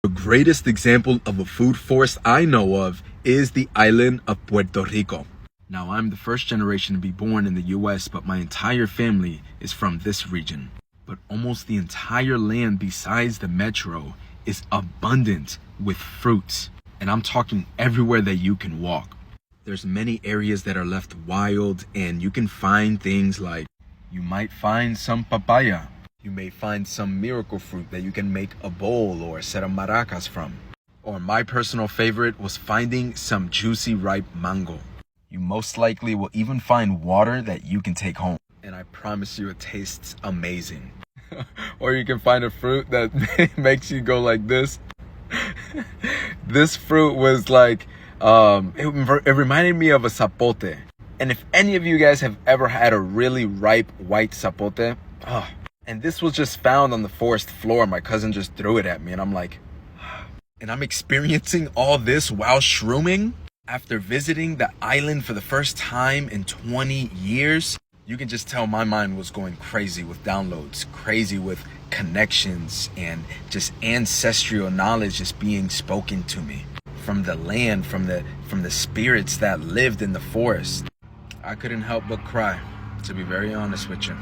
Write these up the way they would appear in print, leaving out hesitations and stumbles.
The greatest example of a food forest I know of is the island of Puerto Rico. Now, I'm the first generation to be born in the US, but my entire family is from this region. But almost the entire land besides the metro is abundant with fruits. And I'm talking everywhere that you can walk. There's many areas that are left wild, and you can find things like, you might find some papaya. You may find some miracle fruit that you can make a bowl or a set of maracas from. Or my personal favorite was finding some juicy ripe mango. You most likely will even find water that you can take home. And I promise you it tastes amazing. Or you can find a fruit that makes you go like this. This fruit was like, it reminded me of a zapote. And if any of you guys have ever had a really ripe white zapote, and this was just found on the forest floor. My cousin just threw it at me and I'm like, and I'm experiencing all this while shrooming? After visiting the island for the first time in 20 years, you can just tell my mind was going crazy with downloads, crazy with connections, and just ancestral knowledge just being spoken to me from the land, from the spirits that lived in the forest. I couldn't help but cry, to be very honest with you.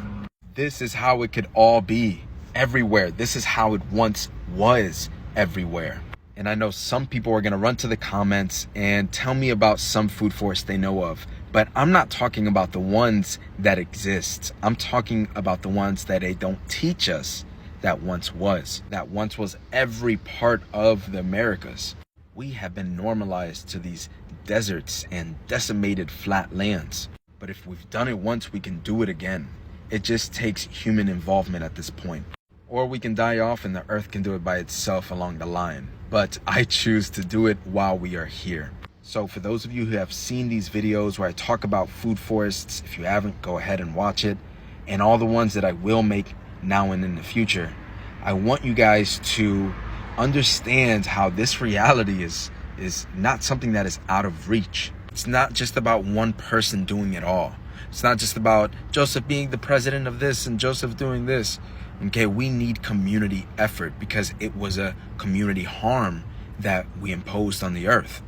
This is how it could all be everywhere. This is how it once was everywhere. And I know some people are going to run to the comments and tell me about some food forests they know of. But I'm not talking about the ones that exist. I'm talking about the ones that they don't teach us that once was every part of the Americas. We have been normalized to these deserts and decimated flat lands. But if we've done it once, we can do it again. It just takes human involvement at this point. Or we can die off and the earth can do it by itself along the line. But I choose to do it while we are here. So for those of you who have seen these videos where I talk about food forests, if you haven't, go ahead and watch it. And all the ones that I will make now and in the future, I want you guys to understand how this reality is not something that is out of reach. It's not just about one person doing it all. It's not just about Joseph being the president of this and Joseph doing this. Okay, we need community effort because it was a community harm that we imposed on the earth.